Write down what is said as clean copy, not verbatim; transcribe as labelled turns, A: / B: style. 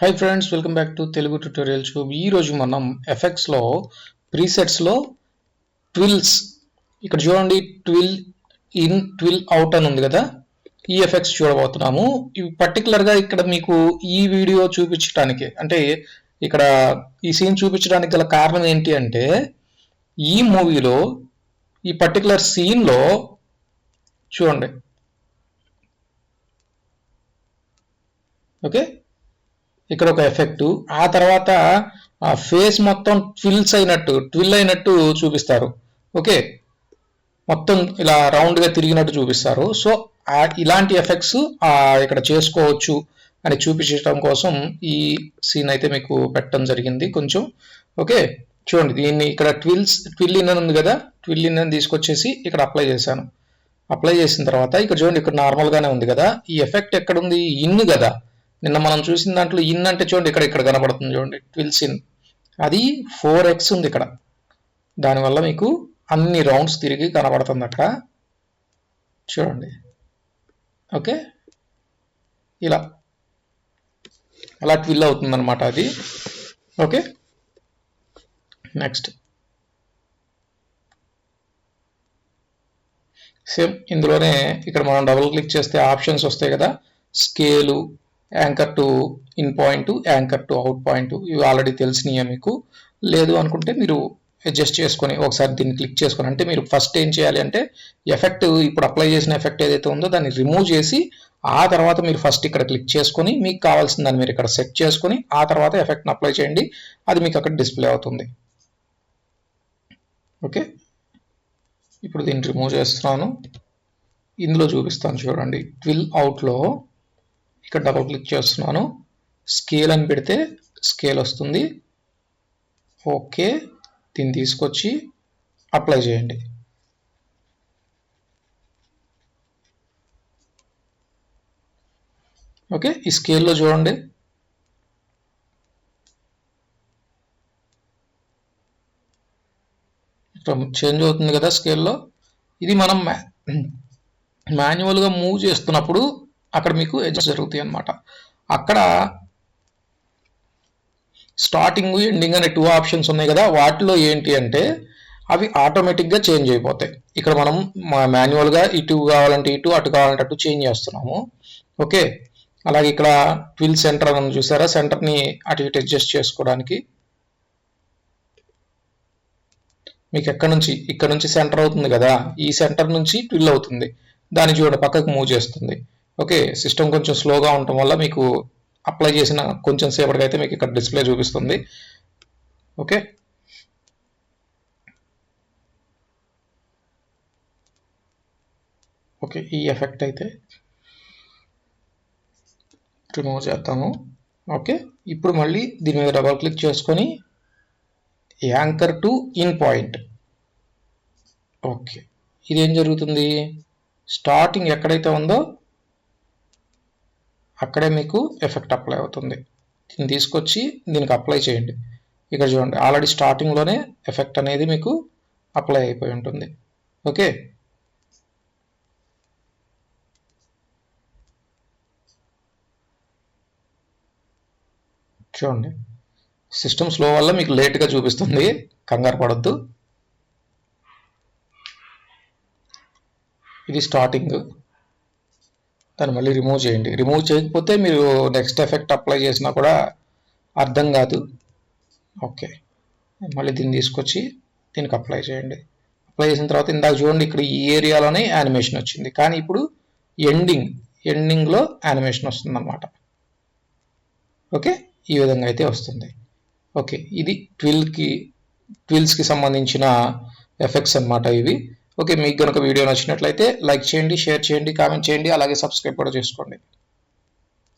A: Hi friends, welcome back to Telugu tutorial show. ఈరోజు మనం ఎఫెక్ట్స్లో ప్రీసెట్స్లో twills, ఇక్కడ చూడండి, ట్విల్ ఇన్ ట్విల్ అవుట్ అని ఉంది కదా, ఈ ఎఫెక్ట్స్ చూడబోతున్నాము. ఇవి పర్టికులర్గా ఇక్కడ మీకు ఈ వీడియో చూపించడానికి, అంటే ఇక్కడ ఈ సీన్ చూపించడానికి గల కారణం ఏంటి అంటే, ఈ మూవీలో ఈ పర్టికులర్ సీన్లో చూడండి, ఓకే, ఇక్కడ ఒక ఎఫెక్ట్, ఆ తర్వాత ఆ ఫేస్ మొత్తం ట్విల్ అయినట్టు చూపిస్తారు. ఓకే, మొత్తం ఇలా రౌండ్గా తిరిగినట్టు చూపిస్తారు. సో ఇలాంటి ఎఫెక్ట్స్ ఇక్కడ చేసుకోవచ్చు అని చూపించడం కోసం ఈ సీన్ అయితే మీకు పెట్టడం జరిగింది కొంచెం. ఓకే, చూడండి, దీన్ని ఇక్కడ ట్విల్ ఇన్ ఉంది కదా, ట్విల్ ఇన్ అని తీసుకొచ్చేసి ఇక్కడ అప్లై చేశాను. అప్లై చేసిన తర్వాత ఇక్కడ చూడండి, ఇక్కడ నార్మల్గానే ఉంది కదా, ఈ ఎఫెక్ట్ ఎక్కడుంది, ఇన్ కదా, నిన్న మనం చూసిన దాంట్లో ఇన్ అంటే చూడండి, ఇక్కడ కనబడుతుంది చూడండి, ట్విల్స్ ఇన్, అది 4x ఉంది ఇక్కడ. దానివల్ల మీకు అన్ని రౌండ్స్ తిరిగి కనబడుతుంది అక్కడ, చూడండి. ఓకే, ఇలా అలా ట్విల్ అవుతుంది అనమాట అది. ఓకే, నెక్స్ట్ సేమ్ ఇందులోనే ఇక్కడ మనం డబుల్ క్లిక్ చేస్తే ఆప్షన్స్ వస్తాయి కదా, scale, anchor to in point, anchor to out point, ఇవి ఆల్రెడీ తెలిసినాయా మీకు. లేదు అనుకుంటే మీరు అడ్జస్ట్ చేసుకొని ఒకసారి దీన్ని క్లిక్ చేసుకొని, అంటే మీరు ఫస్ట్ ఏం చేయాలి అంటే ఎఫెక్ట్, ఇప్పుడు అప్లై చేసిన ఎఫెక్ట్ ఏదైతే ఉందో దాన్ని రిమూవ్ చేసి ఆ తర్వాత మీరు ఫస్ట్ ఇక్కడ క్లిక్ చేసుకొని మీకు కావాల్సిన దాన్ని మీరు ఇక్కడ సెట్ చేసుకొని ఆ తర్వాత ఎఫెక్ట్ని అప్లై చేయండి, అది మీకు అక్కడ డిస్ప్లే అవుతుంది. ఓకే, ఇప్పుడు దీన్ని రిమూవ్ చేస్తున్నాను, ఇందులో చూపిస్తాను చూడండి. ట్విల్ అవుట్లో ఇక్కడ డబుల్ క్లిక్ చేస్తున్నాను, స్కేల్ అని పెడితే స్కేల్ వస్తుంది. ఓకే, దీన్ని తీసుకొచ్చి అప్లై చేయండి. ఓకే, ఈ స్కేల్లో చూడండి, చేంజ్ అవుతుంది కదా స్కేల్లో. ఇది మనం మాన్యువల్గా మూవ్ చేస్తున్నప్పుడు అక్కడ మీకు అడ్జస్ట్ జరుగుతాయి అన్నమాట. అక్కడ స్టార్టింగ్, ఎండింగ్ అనే 2 ఆప్షన్స్ ఉన్నాయి కదా, వాటిలో ఏంటి అంటే అవి ఆటోమేటిక్గా చేంజ్ అయిపోతాయి. ఇక్కడ మనం మాన్యువల్గా ఇటు కావాలంటే ఇటు, అటు కావాలంటే అటు చేంజ్ చేస్తున్నాము. ఓకే, అలాగే ఇక్కడ ట్విల్ సెంటర్ అని చూసారా, సెంటర్ని అటు ఇటు అడ్జస్ట్ చేసుకోవడానికి మీకు ఇక్కడ నుంచి సెంటర్ అవుతుంది కదా, ఈ సెంటర్ నుంచి ట్విల్ అవుతుంది, దాన్ని చూడ పక్కకు మూవ్ చేస్తుంది. ఓకే, సిస్టమ్ కొంచెం స్లోగా ఉండటం వల్ల మీకు అప్లై చేసిన కొంచెం సేపటికి అయితే మీకు ఇక్కడ డిస్ప్లే చూపిస్తుంది. ఓకే, ఓకే, ఈ ఎఫెక్ట్ అయితే రిమూవ్ చేద్దాము. ఓకే, ఇప్పుడు మళ్ళీ దీని మీద డబల్ క్లిక్ చేసుకొని anchor to in point. Okay, ఇదేం జరుగుతుంది, స్టార్టింగ్ ఎక్కడైతే ఉందో అక్కడే మీకు ఎఫెక్ట్ అప్లై అవుతుంది. దీన్ని తీసుకొచ్చి దీనికి అప్లై చేయండి. ఇక్కడ చూడండి, ఆల్రెడీ స్టార్టింగ్లోనే ఎఫెక్ట్ అనేది మీకు అప్లై అయిపోయి ఉంటుంది. ఓకే, చూడండి, సిస్టమ్ స్లో వల్ల మీకు లేట్గా చూపిస్తుంది, కంగారు పడద్దు. ఇది స్టార్టింగ్, దాన్ని మళ్ళీ రిమూవ్ చేయండి. రిమూవ్ చేయకపోతే మీరు నెక్స్ట్ ఎఫెక్ట్ అప్లై చేసినా కూడా అర్థం కాదు. ఓకే, మళ్ళీ దీన్ని తీసుకొచ్చి దీనికి అప్లై చేయండి. అప్లై చేసిన తర్వాత ఇందాక చూడండి, ఇక్కడ ఈ ఏరియాలోనే యానిమేషన్ వచ్చింది, కానీ ఇప్పుడు ఎండింగ్లో యానిమేషన్ వస్తుంది అన్నమాట. ఓకే, ఈ విధంగా అయితే వస్తుంది. ఓకే, ఇది ట్విల్స్కి సంబంధించిన ఎఫెక్ట్స్ అన్నమాట ఇవి. ఓకే, మీకు కనుక వీడియో నచ్చినట్లయితే లైక్ చేయండి, షేర్ చేయండి, కామెంట్ చేయండి, అలాగే సబ్స్క్రైబ్ కూడా చేసుకోండి.